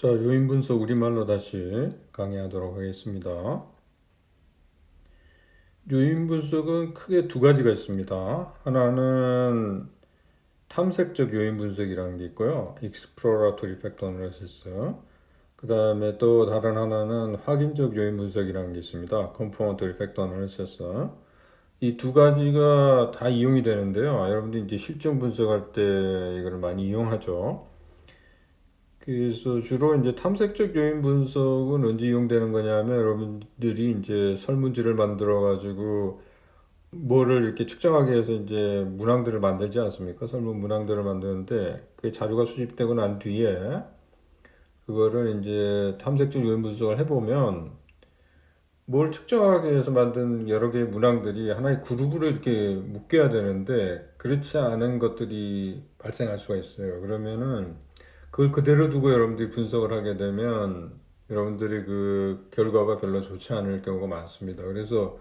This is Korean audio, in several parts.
자, 요인 분석 우리말로 다시 강의하도록 하겠습니다. 요인 분석은 크게 두 가지가 있습니다. 하나는 탐색적 요인 분석이라는 게 있고요. Exploratory Factor Analysis. 그 다음에 또 다른 하나는 확인적 요인 분석이라는 게 있습니다. Confirmatory Factor Analysis. 이 두 가지가 다 이용이 되는데요. 여러분들이 이제 실증 분석할 때 이거를 많이 이용하죠. 그래서 주로 이제 탐색적 요인 분석은 언제 이용되는 거냐면 여러분들이 이제 설문지를 만들어 가지고 뭐를 이렇게 측정하기 위해서 이제 문항들을 만들지 않습니까? 설문 문항들을 만드는데 그 자료가 수집되고 난 뒤에 그거를 이제 탐색적 요인 분석을 해보면 뭘 측정하기 위해서 만든 여러 개의 문항들이 하나의 그룹으로 이렇게 묶여야 되는데 그렇지 않은 것들이 발생할 수가 있어요. 그러면은 그걸 그대로 두고 여러분들이 분석을 하게 되면 여러분들이 그 결과가 별로 좋지 않을 경우가 많습니다. 그래서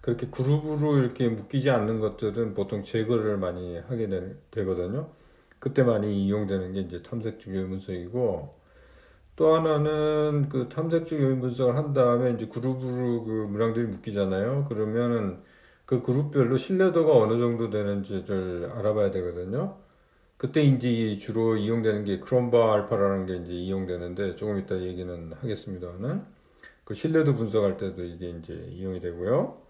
그렇게 그룹으로 이렇게 묶이지 않는 것들은 보통 제거를 많이 하게 되거든요. 그때 많이 이용되는 게 이제 탐색적 요인 분석이고 또 하나는 그 탐색적 요인 분석을 한 다음에 이제 그룹으로 그 문항들이 묶이잖아요. 그러면은 그 그룹별로 신뢰도가 어느 정도 되는지를 알아봐야 되거든요. 그때 이제 주로 이용되는 게 크롬바 알파라는 게 이제 이용되는데 조금 이따 얘기는 하겠습니다만 그 신뢰도 분석할 때도 이게 이제 이용이 되고요.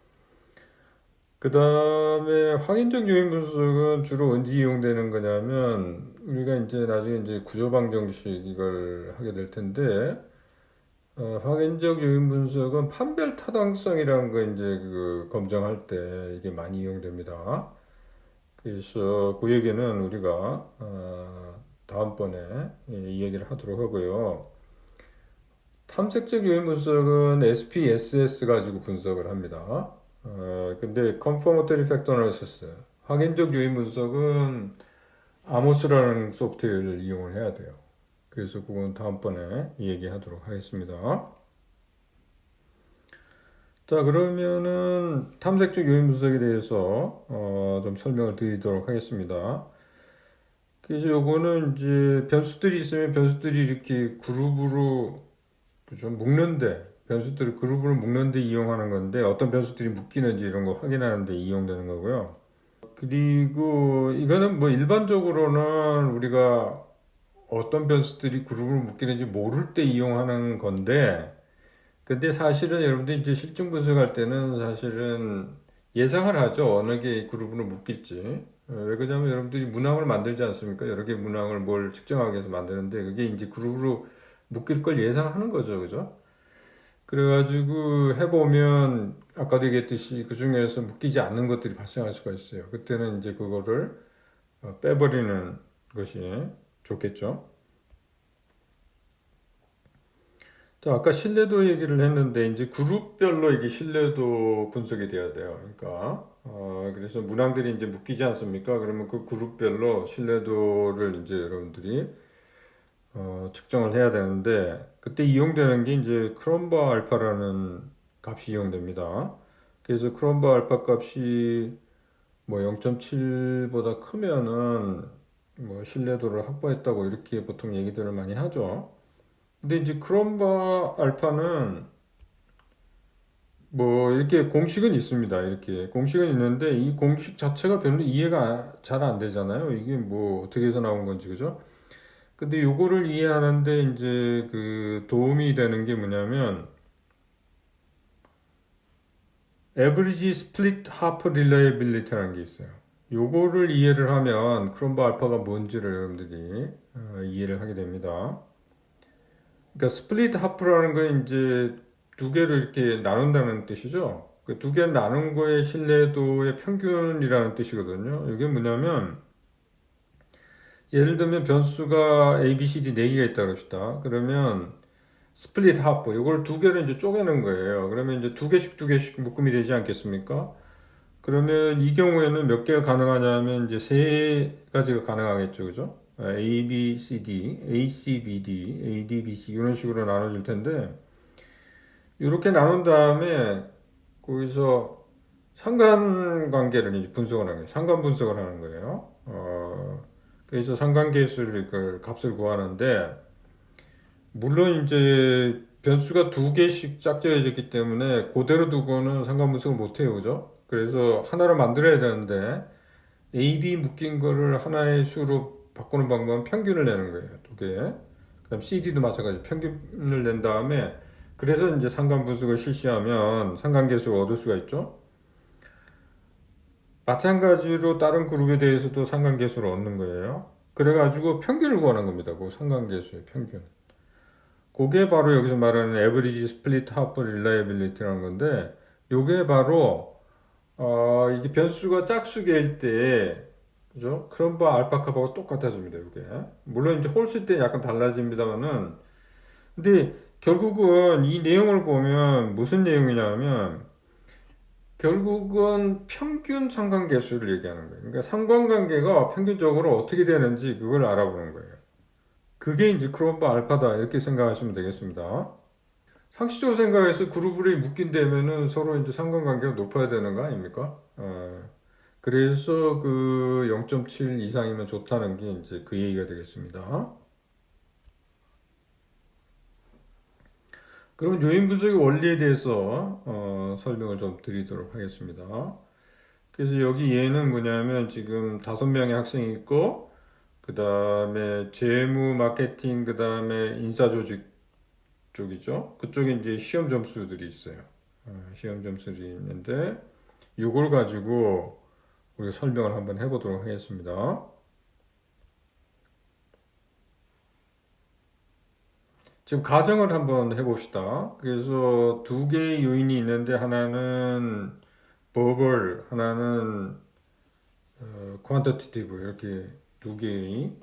그 다음에 확인적 요인 분석은 주로 언제 이용되는 거냐면 우리가 이제 나중에 이제 구조방정식 이걸 하게 될 텐데 확인적 요인 분석은 판별 타당성이라는 거 이제 그 검증할 때 이게 많이 이용됩니다. 그래서 그 얘기는 우리가 다음번에 이 얘기를 하도록 하고요. 탐색적 요인 분석은 SPSS 가지고 분석을 합니다. 근데 Confirmatory Factor Analysis, 확인적 요인 분석은 아모스라는 소프트웨어를 이용을 해야 돼요. 그래서 그건 다음번에 얘기하도록 하겠습니다. 자, 그러면은 탐색적 요인 분석에 대해서 좀 설명을 드리도록 하겠습니다. 그래서 요거는 이제 변수들이 있으면 변수들이 이렇게 그룹으로 좀 묶는데 변수들을 그룹으로 묶는데 이용하는 건데 어떤 변수들이 묶이는지 이런 거 확인하는 데 이용되는 거고요. 그리고 이거는 뭐 일반적으로는 우리가 어떤 변수들이 그룹으로 묶이는지 모를 때 이용하는 건데 근데 사실은 여러분들이 이제 실증 분석할 때는 사실은 예상을 하죠. 어느 게 그룹으로 묶일지. 왜 그러냐면 여러분들이 문항을 만들지 않습니까? 여러 개의 문항을 뭘 측정하기 위해서 만드는데 그게 이제 그룹으로 묶일 걸 예상하는 거죠. 그죠? 그래가지고 해보면 아까도 얘기했듯이 그 중에서 묶이지 않는 것들이 발생할 수가 있어요. 그때는 이제 그거를 빼버리는 것이 좋겠죠. 자, 아까 신뢰도 얘기를 했는데 이제 그룹별로 이게 신뢰도 분석이 돼야 돼요. 그러니까 그래서 문항들이 이제 묶이지 않습니까? 그러면 그 그룹별로 신뢰도를 이제 여러분들이 측정을 해야 되는데 그때 이용되는 게 이제 크롬바 알파라는 값이 이용됩니다. 그래서 크롬바 알파 값이 뭐 0.7보다 크면은 뭐 신뢰도를 확보했다고 이렇게 보통 얘기들을 많이 하죠. 근데 이제 크롬바 알파는 뭐 이렇게 공식은 있습니다. 이렇게 공식은 있는데 이 공식 자체가 별로 이해가 잘 안 되잖아요. 이게 뭐 어떻게 해서 나온 건지 그죠? 근데 요거를 이해하는데 이제 그 도움이 되는 게 뭐냐면 Average Split Half Reliability라는 게 있어요. 요거를 이해를 하면 크롬바 알파가 뭔지를 여러분들이 이해를 하게 됩니다. 그러니까 스플릿 하프라는 건 이제 두 개를 이렇게 나눈다는 뜻이죠. 그 두 개를 나눈 거의 신뢰도의 평균이라는 뜻이거든요. 이게 뭐냐면 예를 들면 변수가 A, B, C, D 네 개가 있다 그럽시다. 그러면 스플릿 하프 이걸 두 개를 이제 쪼개는 거예요. 그러면 이제 두 개씩 묶음이 되지 않겠습니까? 그러면 이 경우에는 몇 개가 가능하냐면 이제 세 가지가 가능하겠죠, 그죠? A, B, C, D, A, C, B, D, A, D, B, C 이런 식으로 나눠질 텐데 이렇게 나눈 다음에 거기서 상관관계를 이제 분석을 하는 거예요. 상관 분석을 하는 거예요. 그래서 상관계수를 그 값을 구하는데 물론 이제 변수가 두 개씩 짝지어졌기 때문에 그대로 두고는 상관분석을 못 해요, 그죠? 그래서 하나를 만들어야 되는데 A, B 묶인 거를 하나의 수로 바꾸는 방법은 평균을 내는 거예요, 두 개. 그다음 CD도 마찬가지 평균을 낸 다음에 그래서 이제 상관분석을 실시하면 상관계수를 얻을 수가 있죠. 마찬가지로 다른 그룹에 대해서도 상관계수를 얻는 거예요. 그래가지고 평균을 구하는 겁니다. 그 상관계수의 평균. 그게 바로 여기서 말하는 average split half reliability라는 건데, 요게 바로 이게 변수가 짝수계일 때, 그죠? 크롬바 알파카하고 똑같아집니다. 이게 물론 이제 홀수 때 약간 달라집니다만은, 근데 결국은 이 내용을 보면 무슨 내용이냐면 결국은 평균 상관계수를 얘기하는 거예요. 그러니까 상관관계가 평균적으로 어떻게 되는지 그걸 알아보는 거예요. 그게 이제 크롬바 알파다 이렇게 생각하시면 되겠습니다. 상식적으로 생각해서 그룹이 묶인다면은 서로 이제 상관관계가 높아야 되는 거 아닙니까? 그래서 그 0.7 이상이면 좋다는 게 이제 그 얘기가 되겠습니다. 그럼 요인 분석의 원리에 대해서 설명을 좀 드리도록 하겠습니다. 그래서 여기 얘는 뭐냐면 지금 5명의 학생이 있고 그 다음에 재무, 마케팅, 그 다음에 인사조직 쪽이죠. 그쪽에 이제 시험 점수들이 있어요. 시험 점수들이 있는데 이걸 가지고 우리가 설명을 한번 해보도록 하겠습니다. 지금 가정을 한번 해봅시다. 그래서 두 개의 요인이 있는데 하나는 버벌, 하나는 퀀터티티브 이렇게 두 개의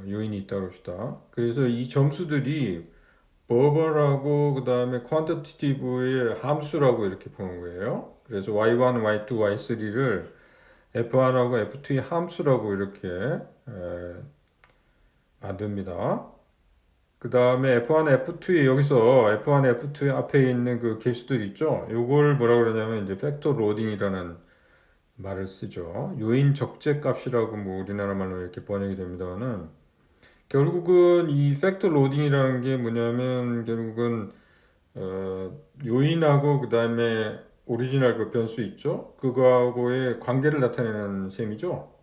요인이 있다고 합시다. 그래서 이 점수들이 버벌하고 그 다음에 퀀터티티브의 함수라고 이렇게 보는 거예요. 그래서 y1, y2, y3를 f1하고 f2의 함수라고 이렇게 만듭니다. 그 다음에 F1, F2에 여기서 F1, F2 앞에 있는 그 개수들 있죠? 요걸 뭐라 그러냐면 이제 팩터 로딩이라는 말을 쓰죠. 요인 적재 값이라고 뭐 우리나라 말로 이렇게 번역이 됩니다만은 결국은 이 팩터 로딩이라는 게 뭐냐면 결국은 요인하고 그 다음에 오리지널 그 변수 있죠? 그거하고의 관계를 나타내는 셈이죠.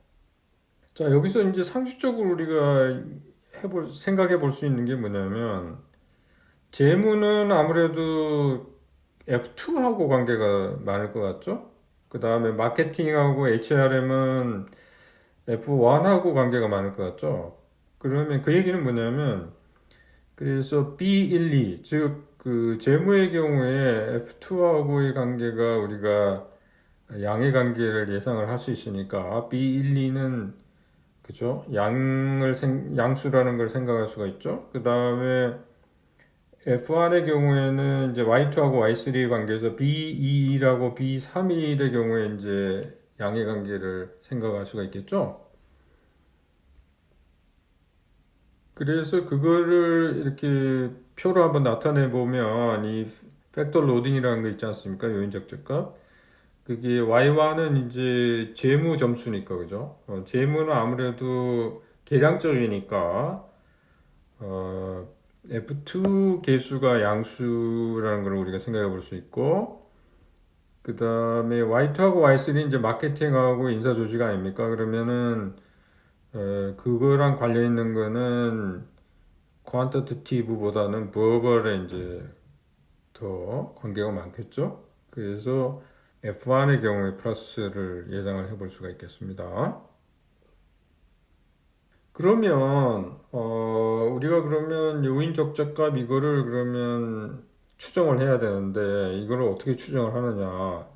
자, 여기서 이제 상식적으로 우리가 생각해 볼 수 있는 게 뭐냐면 재무는 아무래도 F2하고 관계가 많을 것 같죠? 그 다음에 마케팅하고 HRM은 F1하고 관계가 많을 것 같죠? 그러면 그 얘기는 뭐냐면 그래서 B12 즉 그 재무의 경우에 F2하고의 관계가 우리가 양의 관계를 예상을 할 수 있으니까 B12는 그죠? 양수라는 걸 생각할 수가 있죠. 그 다음에 F1의 경우에는 이제 Y2하고 Y3의 관계에서 B21하고 B31의 경우에 이제 양의 관계를 생각할 수가 있겠죠. 그래서 그거를 이렇게 표로 한번 나타내 보면 이 팩터 로딩이라는 거 있지 않습니까? 요인 적재값. 그게 Y1은 이제 재무 점수니까 그죠? 재무는 아무래도 계량적이니까 F2 개수가 양수라는 걸 우리가 생각해 볼 수 있고 그 다음에 Y2하고 Y3는 이제 마케팅하고 인사 조직 아닙니까? 그러면은 그거랑 관련 있는 거는 퀀터티티브보다는 버벌에 이제 더 관계가 많겠죠? 그래서 F1의 경우에 플러스를 예상을 해볼 수가 있겠습니다. 그러면 우리가 그러면 요인 적재값 이거를 그러면 추정을 해야 되는데 이거를 어떻게 추정을 하느냐?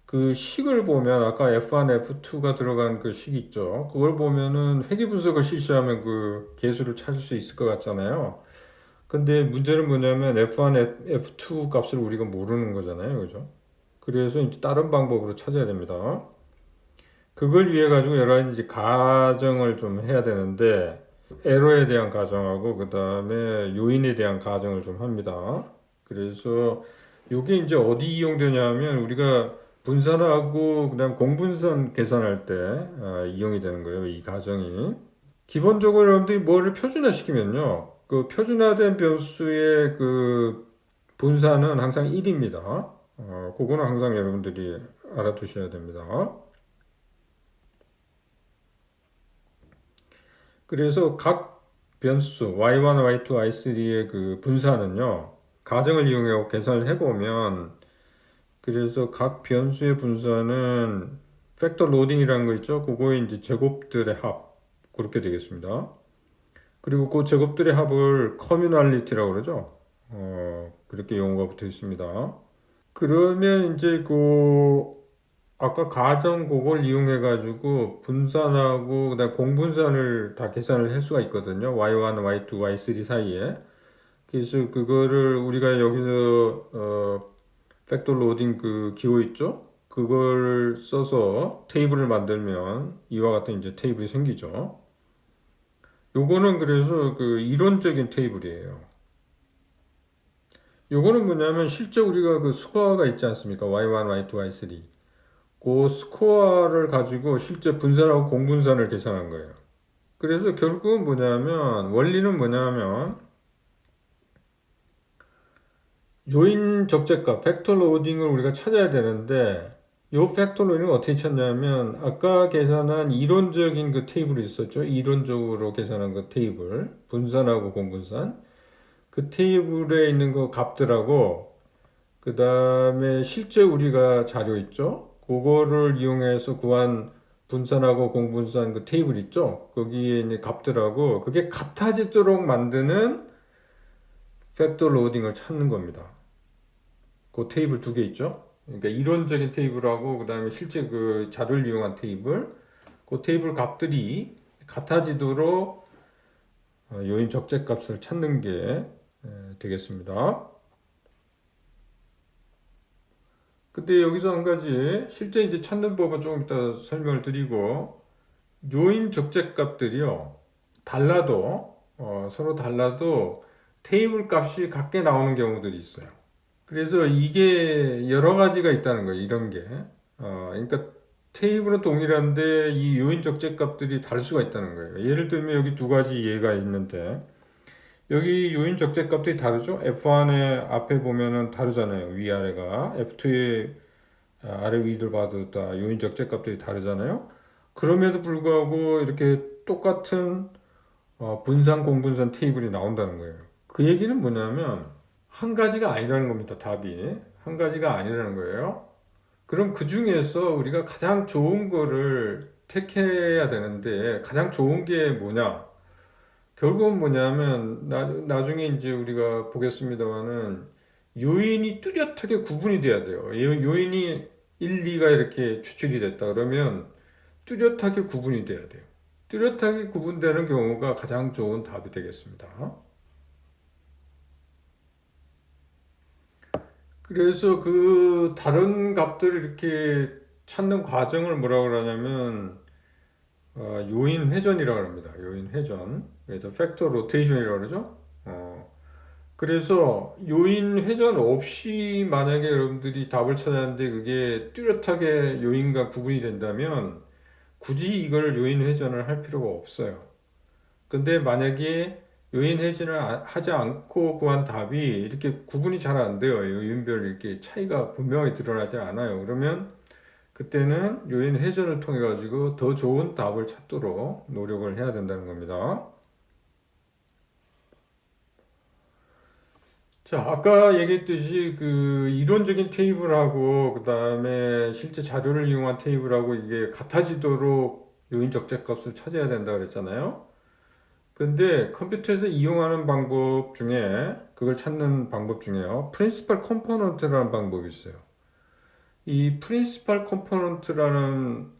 그 식을 보면 아까 F1, F2가 들어간 그 식 있죠. 그걸 보면은 회귀 분석을 실시하면 그 계수를 찾을 수 있을 것 같잖아요. 근데 문제는 뭐냐면 F1, F2 값을 우리가 모르는 거잖아요. 그죠? 그래서 이제 다른 방법으로 찾아야 됩니다. 그걸 위해 가지고 여러 가지 가정을 좀 해야 되는데 에러에 대한 가정하고 그 다음에 요인에 대한 가정을 좀 합니다. 그래서 이게 이제 어디 이용되냐면 우리가 분산하고 그다음 공분선 계산할 때 이용이 되는 거예요. 이 가정이 기본적으로 여러분들이 뭐를 표준화 시키면요. 그 표준화된 변수의 그 분산은 항상 1입니다. 그거는 항상 여러분들이 알아두셔야 됩니다. 그래서 각 변수 y1, y2, y3의 그 분산은요, 가정을 이용해 계산을 해보면, 그래서 각 변수의 분산은 팩터 로딩이라는 거 있죠? 그거의 이제 제곱들의 합, 그렇게 되겠습니다. 그리고 그 제곱들의 합을 커뮤널리티라고 그러죠? 그렇게 용어가 붙어 있습니다. 그러면 이제 그 아까 가정 그걸 이용해 가지고 분산하고 그다음 공분산을 다 계산을 할 수가 있거든요. y1, y2, y3 사이에. 그래서 그거를 우리가 여기서 팩터 로딩 그 기호 있죠? 그걸 써서 테이블을 만들면 이와 같은 이제 테이블이 생기죠. 요거는 그래서 그 이론적인 테이블이에요. 요거는 뭐냐면 실제 우리가 그 스코어가 있지 않습니까? y1, y2, y3. 그 스코어를 가지고 실제 분산하고 공분산을 계산한 거예요. 그래서 결국은 뭐냐면 원리는 뭐냐면 요인 적재값 팩터 로딩을 우리가 찾아야 되는데 요 팩터 로딩을 어떻게 찾냐면 아까 계산한 이론적인 그 테이블이 있었죠. 이론적으로 계산한 그 테이블 분산하고 공분산 그 테이블에 있는 그 값들하고 그 다음에 실제 우리가 자료 있죠? 그거를 이용해서 구한 분산하고 공분산 그 테이블 있죠? 거기에 있는 값들하고 그게 같아지도록 만드는 팩터 로딩을 찾는 겁니다. 그 테이블 두 개 있죠? 그러니까 이론적인 테이블하고 그 다음에 실제 그 자료를 이용한 테이블 그 테이블 값들이 같아지도록 요인 적재값을 찾는 게 되겠습니다. 근데 여기서 한 가지 실제 이제 찾는 법은 조금 이따 설명을 드리고 요인 적재값들이요 달라도 서로 달라도 테이블 값이 같게 나오는 경우들이 있어요. 그래서 이게 여러 가지가 있다는 거예요. 이런 게 그러니까 테이블은 동일한데 이 요인 적재값들이 다를 수가 있다는 거예요. 예를 들면 여기 두 가지 예가 있는데 여기 요인 적재값들이 다르죠? F1의 앞에 보면은 다르잖아요. 위아래가 F2의 아래 위들 봐도 다 요인 적재값들이 다르잖아요. 그럼에도 불구하고 이렇게 똑같은 분산 공분산 테이블이 나온다는 거예요. 그 얘기는 뭐냐면 한 가지가 아니라는 겁니다. 답이 한 가지가 아니라는 거예요. 그럼 그 중에서 우리가 가장 좋은 거를 택해야 되는데 가장 좋은 게 뭐냐? 결국은 뭐냐면 나중에 이제 우리가 보겠습니다만은 요인이 뚜렷하게 구분이 돼야 돼요. 요인이 1, 2가 이렇게 추출이 됐다 그러면 뚜렷하게 구분이 돼야 돼요. 뚜렷하게 구분되는 경우가 가장 좋은 답이 되겠습니다. 그래서 그 다른 값들을 이렇게 찾는 과정을 뭐라고 그러냐면 요인 회전이라고 합니다. 요인 회전. 그래서 팩터 로테이션이라고 그러죠. 그래서 요인 회전 없이 만약에 여러분들이 답을 찾았는데 그게 뚜렷하게 요인과 구분이 된다면 굳이 이걸 요인 회전을 할 필요가 없어요. 근데 만약에 요인 회전을 하지 않고 구한 답이 이렇게 구분이 잘 안 돼요. 요인별 이렇게 차이가 분명히 드러나지 않아요. 그러면 그때는 요인 회전을 통해 가지고 더 좋은 답을 찾도록 노력을 해야 된다는 겁니다. 자, 아까 얘기했듯이 그 이론적인 테이블하고 그 다음에 실제 자료를 이용한 테이블하고 이게 같아지도록 요인 적재값을 찾아야 된다 그랬잖아요. 근데 컴퓨터에서 이용하는 방법 중에 그걸 찾는 방법 중에요. 프린시팔 컴포넌트라는 방법이 있어요. 이 프린시팔 컴포넌트라는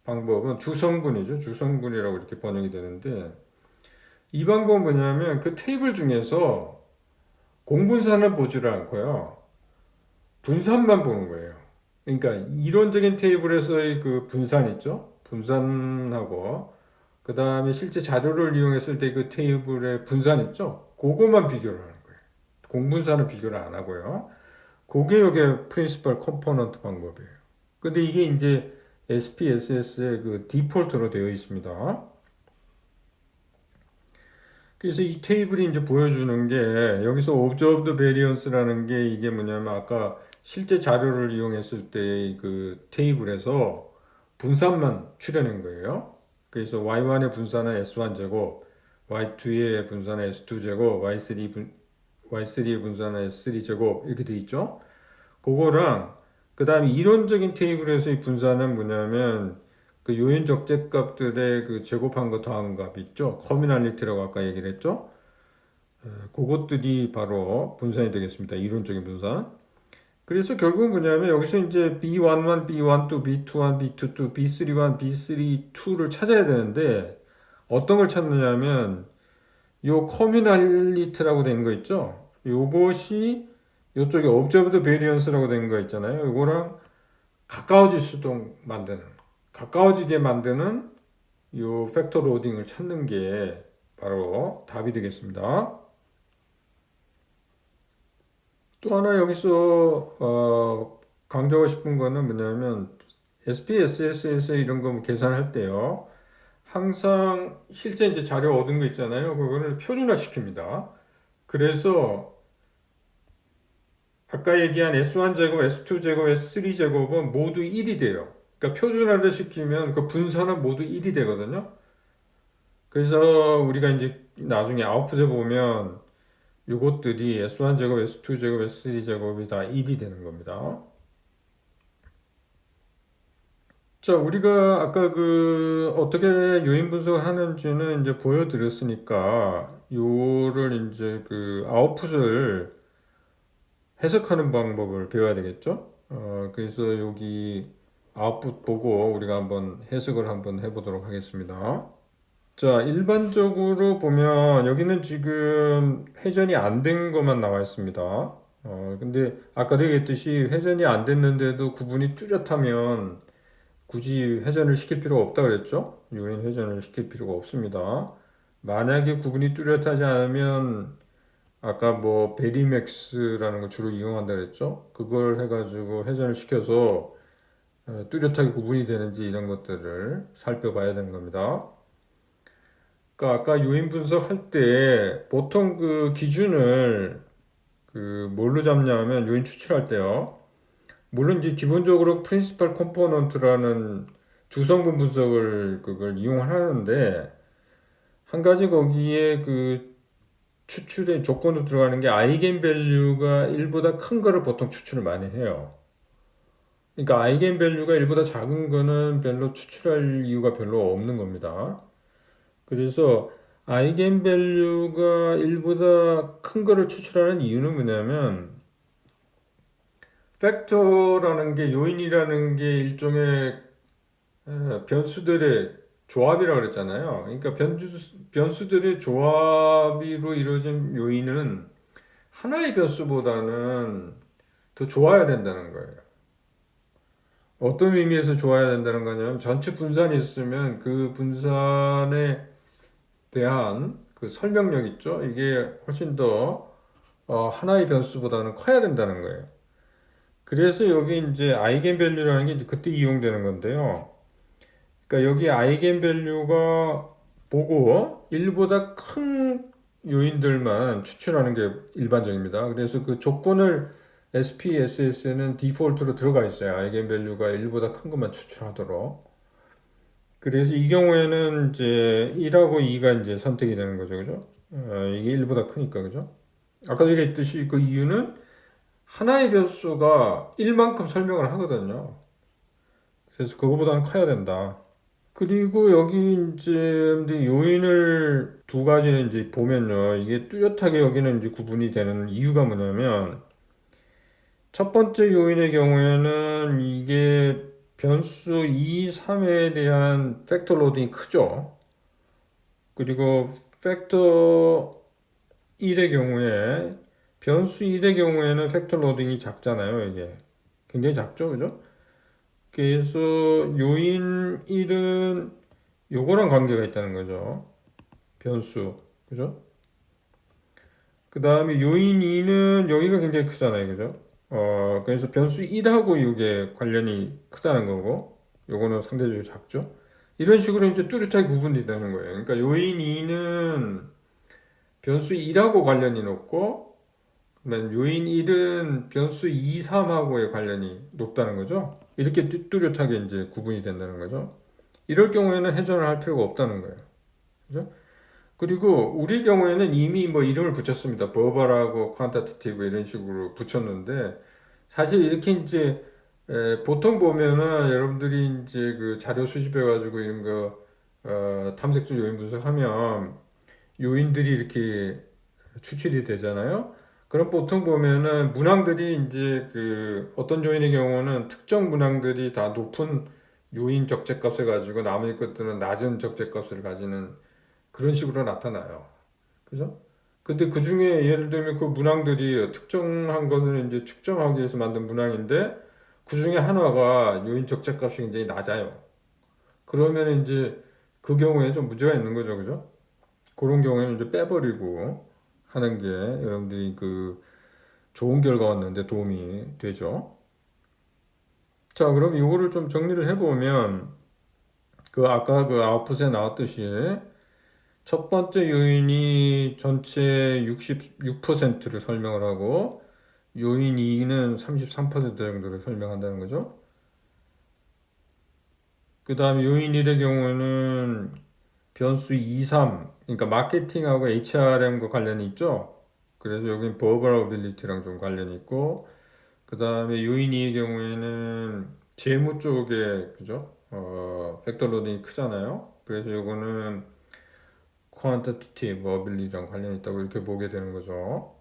방법은 주성분이죠. 주성분이라고 이렇게 번역이 되는데 이 방법은 뭐냐면 그 테이블 중에서 공분산을 보지를 않고요. 분산만 보는 거예요. 그러니까 이론적인 테이블에서의 그 분산 있죠? 분산하고 그 다음에 실제 자료를 이용했을 때 그 테이블의 분산 있죠? 그거만 비교를 하는 거예요. 공분산은 비교를 안 하고요. 그게 여기 프린시펄 컴포넌트 방법이에요. 근데 이게 이제 SPSS의 그 디폴트로 되어 있습니다. 그래서 이 테이블이 이제 보여주는 게 여기서 observed variance라는 게 이게 뭐냐면 아까 실제 자료를 이용했을 때 그 테이블에서 분산만 추려낸 거예요. 그래서 y1의 분산은 s1 제곱, y2의 분산은 s2 제곱, y3의 분산은 s3 제곱 이렇게 돼 있죠. 그거랑 그 다음에 이론적인 테이블에서의 분산은 뭐냐면 그 요인 적재값들의 그 제곱한 거 더한 값 있죠. 커뮤널리티라고 아까 얘기를 했죠. 그것들이 바로 분산이 되겠습니다. 이론적인 분산. 그래서 결국은 뭐냐면 여기서 이제 B11, B12, B21, B22, B31, B32를 찾아야 되는데 어떤 걸 찾느냐면 요 커뮤널리티라고 된 거 있죠. 요것이 요쪽에 observed variance라고 된 거 있잖아요. 요거랑 가까워질 수도 만드는, 가까워지게 만드는 요 팩터 로딩을 찾는 게 바로 답이 되겠습니다. 또 하나 여기서 강조하고 싶은 거는 뭐냐면 SPSS에서 이런 거 계산할 때요. 항상 실제 이제 자료 얻은 거 있잖아요. 그거를 표준화 시킵니다. 그래서 아까 얘기한 S1 제곱, S2 제곱, S3 제곱은 모두 1이 돼요. 그러니까 표준화를 시키면 그 분산은 모두 1이 되거든요. 그래서 우리가 이제 나중에 아웃풋에 보면 이것들이 S1 제곱, S2 제곱, S3 제곱이 다 1이 되는 겁니다. 자, 우리가 아까 그 어떻게 요인 분석을 하는지는 이제 보여드렸으니까 요를 이제 그 아웃풋을 해석하는 방법을 배워야 되겠죠? 그래서 여기 아웃풋 보고 우리가 한번 해석을 한번 해보도록 하겠습니다. 자, 일반적으로 보면 여기는 지금 회전이 안 된 것만 나와 있습니다. 근데 아까도 얘기했듯이 회전이 안 됐는데도 구분이 뚜렷하면 굳이 회전을 시킬 필요가 없다 그랬죠? 요인 회전을 시킬 필요가 없습니다. 만약에 구분이 뚜렷하지 않으면 아까 뭐 베리맥스라는 거 주로 이용한다 그랬죠? 그걸 해가지고 회전을 시켜서 뚜렷하게 구분이 되는지 이런 것들을 살펴봐야 되는 겁니다. 그러니까 아까 요인 분석할 때 보통 그 기준을 그 뭘로 잡냐면 요인 추출할 때요. 물론 이제 기본적으로 프린시팔 컴포넌트라는 주성분 분석을 그걸 이용하는데 한 가지 거기에 그 추출의 조건으로 들어가는 게 아이겐 밸류가 1보다 큰 거를 보통 추출을 많이 해요. 그러니까 아이겐 밸류가 1보다 작은 거는 별로 추출할 이유가 별로 없는 겁니다. 그래서 아이겐 밸류가 1보다 큰 거를 추출하는 이유는 뭐냐면 팩터라는 게 요인이라는 게 일종의 변수들의 조합이라고 그랬잖아요. 그러니까 변수들의 조합으로 이루어진 요인은 하나의 변수보다는 더 좋아야 된다는 거예요. 어떤 의미에서 좋아야 된다는 거냐면 전체 분산이 있으면 그 분산에 대한 그 설명력 있죠? 이게 훨씬 더 하나의 변수보다는 커야 된다는 거예요. 그래서 여기 이제 아이겐밸류라는 게 이제 그때 이용되는 건데요. 그러니까 여기 아이겐밸류가 보고 1보다 큰 요인들만 추출하는 게 일반적입니다. 그래서 그 조건을 SPSS는 디폴트로 들어가 있어요. 아이겐밸류가 1보다 큰 것만 추출하도록. 그래서 이 경우에는 이제 1하고 2가 이제 선택이 되는 거죠. 그죠? 이게 1보다 크니까. 그죠? 아까 얘기했듯이 그 이유는 하나의 변수가 1만큼 설명을 하거든요. 그래서 그거보다는 커야 된다. 그리고 여기 이제 요인을 두 가지는 이제 보면요. 이게 뚜렷하게 여기는 이제 구분이 되는 이유가 뭐냐면 첫 번째 요인의 경우에는 이게 변수 2, 3에 대한 팩터 로딩이 크죠. 그리고 팩터 1의 경우에 변수 1의 경우에는 팩터 로딩이 작잖아요. 이게 굉장히 작죠. 그죠? 그래서 요인 1은 요거랑 관계가 있다는 거죠. 변수. 그죠? 그 다음에 요인 2는 여기가 굉장히 크잖아요. 그죠? 그래서 변수 1하고 이게 관련이 크다는 거고, 요거는 상대적으로 작죠? 이런 식으로 이제 뚜렷하게 구분이 되는 거예요. 그러니까 요인 2는 변수 2하고 관련이 높고, 그다음 요인 1은 변수 2, 3하고의 관련이 높다는 거죠. 이렇게 뚜렷하게 이제 구분이 된다는 거죠. 이럴 경우에는 회전을 할 필요가 없다는 거예요. 그죠? 그리고 우리 경우에는 이미 뭐 이름을 붙였습니다. 버벌하고 퀀타티티브 이런 식으로 붙였는데 사실 이렇게 이제 보통 보면은 여러분들이 이제 그 자료 수집해 가지고 이런 거 탐색적 요인 분석하면 요인들이 이렇게 추출이 되잖아요. 그럼 보통 보면은 문항들이 이제 그 어떤 요인의 경우는 특정 문항들이 다 높은 요인 적재값을 가지고 나머지 것들은 낮은 적재값을 가지는 그런 식으로 나타나요. 그죠? 근데 그 중에 예를 들면 그 문항들이 특정한 것을 이제 측정하기 위해서 만든 문항인데 그 중에 하나가 요인 적재값이 굉장히 낮아요. 그러면 이제 그 경우에 좀 문제가 있는 거죠. 그죠? 그런 경우에는 이제 빼버리고 하는 게 여러분들이 그 좋은 결과 얻는데 도움이 되죠. 자, 그럼 이거를 좀 정리를 해보면 그 아까 그 아웃풋에 나왔듯이 첫 번째 요인이 전체 66%를 설명을 하고 요인 2는 33% 정도를 설명한다는 거죠. 그 다음에 요인 1의 경우는 변수 2, 3, 그러니까 마케팅하고 HRM과 관련이 있죠. 그래서 여기 버거러빌리티랑 좀 관련이 있고, 그 다음에 요인 2의 경우에는 재무 쪽에 그죠? 팩터 로딩이 크잖아요. 그래서 요거는 퀀티티브 어빌리티랑 관련이 있다고 이렇게 보게 되는 거죠.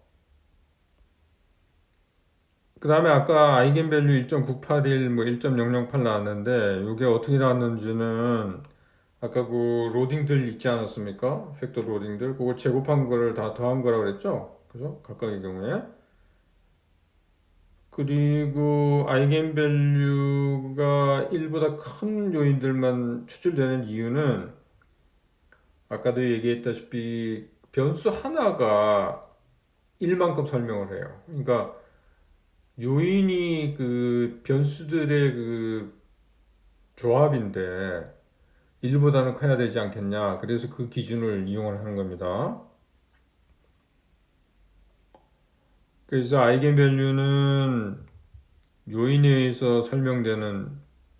그 다음에 아까 아이겐밸류 1.981, 뭐 1.008 나왔는데 이게 어떻게 나왔는지는 아까 그 로딩들 있지 않았습니까? 팩터 로딩들 그걸 제곱한 거를 다 더한 거라고 그랬죠? 그죠? 각각의 경우에. 그리고 아이겐밸류가 1보다 큰 요인들만 추출되는 이유는 아까도 얘기했다시피 변수 하나가 1만큼 설명을 해요. 그러니까 요인이 그 변수들의 그 조합인데 1보다는 커야 되지 않겠냐. 그래서 그 기준을 이용을 하는 겁니다. 그래서 아이겐밸류는 요인에 의해서 설명되는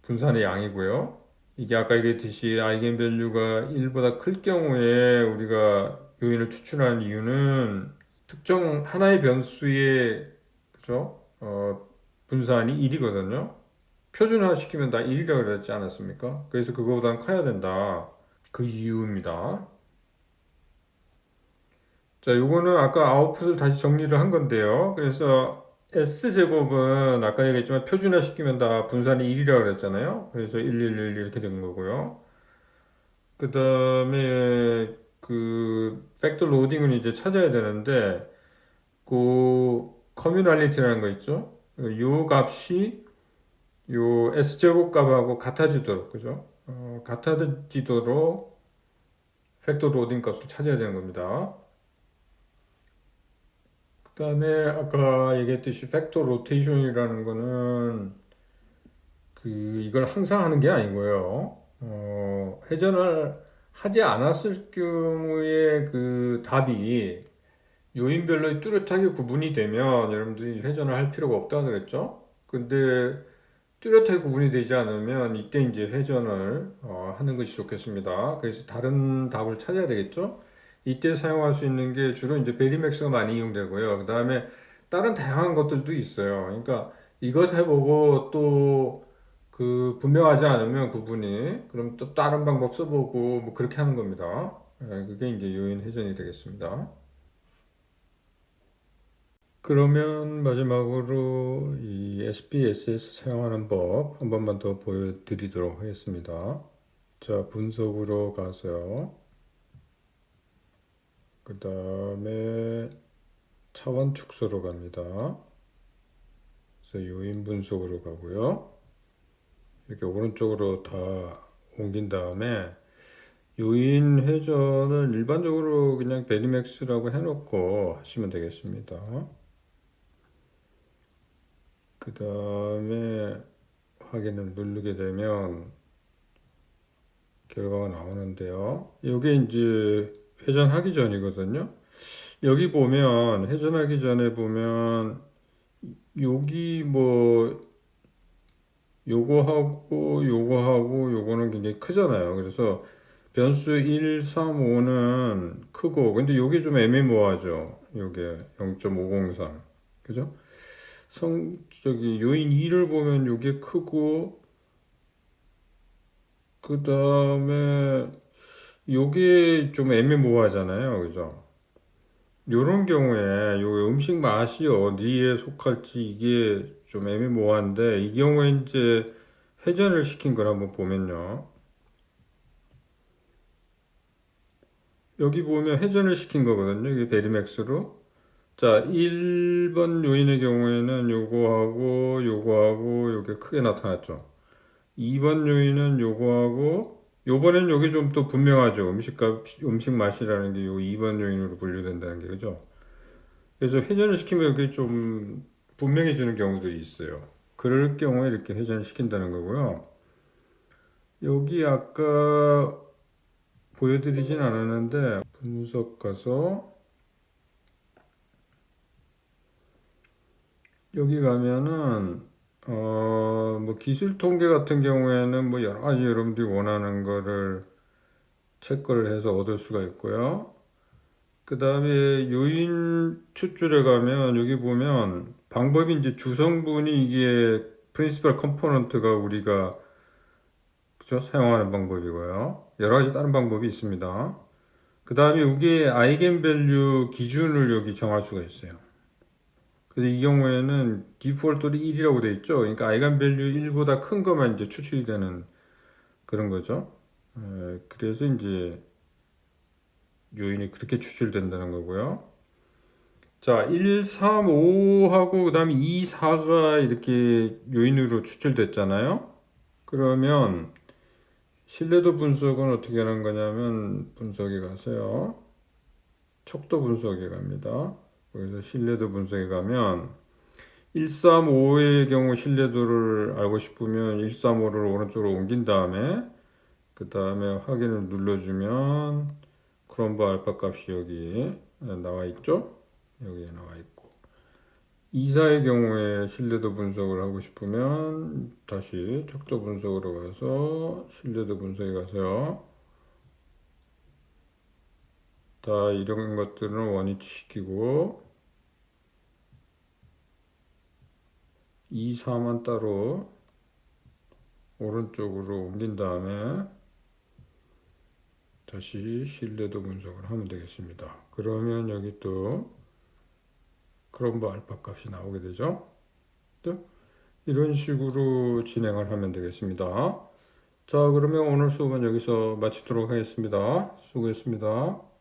분산의 양이고요. 이게 아까 얘기했듯이 아이겐밸류가 1보다 클 경우에 우리가 요인을 추출하는 이유는 특정 하나의 변수의 그죠? 분산이 1이거든요. 표준화 시키면 다 1이라고 그랬지 않았습니까? 그래서 그거보다는 커야 된다. 그 이유입니다. 자, 요거는 아까 아웃풋을 다시 정리를 한 건데요. 그래서 S제곱은 아까 얘기했지만 표준화 시키면 다 분산이 1이라고 그랬잖아요. 그래서 111 이렇게 된 거고요. 그 다음에 그 팩터 로딩은 이제 찾아야 되는데 그 커뮤널리티라는 거 있죠. 요 값이 요 S제곱 값하고 같아지도록 그죠? 같아지도록 팩터 로딩 값을 찾아야 되는 겁니다. 그다음에 아까 얘기했듯이 팩터 로테이션이라는 거는 그 이걸 항상 하는 게 아니고요. 회전을 하지 않았을 경우에 그 답이 요인별로 뚜렷하게 구분이 되면 여러분들이 회전을 할 필요가 없다 그랬죠? 근데 뚜렷하게 구분이 되지 않으면 이때 이제 회전을 하는 것이 좋겠습니다. 그래서 다른 답을 찾아야 되겠죠? 이때 사용할 수 있는 게 주로 이제 베리맥스가 많이 이용되고요. 그 다음에 다른 다양한 것들도 있어요. 그러니까 이것 해보고 또 그 분명하지 않으면 구분이 그럼 또 다른 방법 써보고 뭐 그렇게 하는 겁니다. 그게 이제 요인 회전이 되겠습니다. 그러면 마지막으로 이 SPSS 사용하는 법 한 번만 더 보여드리도록 하겠습니다. 자, 분석으로 가서요. 그 다음에 차원 축소로 갑니다. 그래서 요인 분석으로 가고요. 이렇게 오른쪽으로 다 옮긴 다음에 요인 회전을 일반적으로 그냥 베리맥스라고 해놓고 하시면 되겠습니다. 그 다음에 확인을 누르게 되면 결과가 나오는데요. 이게 이제 회전하기 전이거든요. 여기 보면 회전하기 전에 보면 여기 뭐 요거하고 요거는 굉장히 크잖아요. 그래서 변수 1, 3, 5는 크고 근데 요게 좀 애매모호하죠. 요게 0.503 그죠? 저기 요인 2를 보면 요게 크고 그 다음에 요게 좀 애매모호하잖아요. 그죠? 요런 경우에 요 음식 맛이 어디에 속할지 이게 좀 애매모호한데 이 경우에 이제 회전을 시킨 걸 한번 보면요. 여기 보면 회전을 시킨 거거든요. 이게 베리맥스로. 자, 1번 요인의 경우에는 요거하고 요게 크게 나타났죠. 2번 요인은 요거하고 요번엔 요게 좀 또 분명하죠. 음식 맛이라는 게 요 2번 요인으로 분류된다는 게 그죠? 그래서 회전을 시키면 여기 좀 분명해지는 경우들이 있어요. 그럴 경우에 이렇게 회전을 시킨다는 거고요. 여기 아까 보여드리진 않았는데 분석 가서 여기 가면은 뭐 기술 통계 같은 경우에는 뭐 여러 가지 여러분들이 원하는 거를 채권을 해서 얻을 수가 있고요. 그 다음에 요인 추출에 가면 여기 보면 방법이 이제 주성분이 이게 프린시펄 컴포넌트가 우리가 그죠? 사용하는 방법이고요. 여러 가지 다른 방법이 있습니다. 그 다음에 이게 아이겐밸류 기준을 여기 정할 수가 있어요. 그래서 이 경우에는 디폴트로 1이라고 돼 있죠. 그러니까 아이겐밸류 1보다 큰 것만 이제 추출이 되는 그런 거죠. 그래서 이제 요인이 그렇게 추출된다는 거고요. 자, 1, 3, 5하고 그다음에 2, 4가 이렇게 요인으로 추출됐잖아요. 그러면 신뢰도 분석은 어떻게 하는 거냐면 분석에 가서요. 척도 분석에 갑니다. 그래서 신뢰도 분석에 가면 135의 경우 신뢰도를 알고 싶으면 135를 오른쪽으로 옮긴 다음에 그 다음에 확인을 눌러주면 크롬바 알파 값이 여기 나와 있죠? 여기에 나와 있고 2사의 경우에 신뢰도 분석을 하고 싶으면 다시 척도 분석으로 가서 신뢰도 분석에 가서요. 다 이런 것들은 원위치 시키고 2, 4만 따로 오른쪽으로 옮긴 다음에 다시 신뢰도 분석을 하면 되겠습니다. 그러면 여기 또 크롬바 알파 값이 나오게 되죠. 이런 식으로 진행을 하면 되겠습니다. 자, 그러면 오늘 수업은 여기서 마치도록 하겠습니다. 수고했습니다.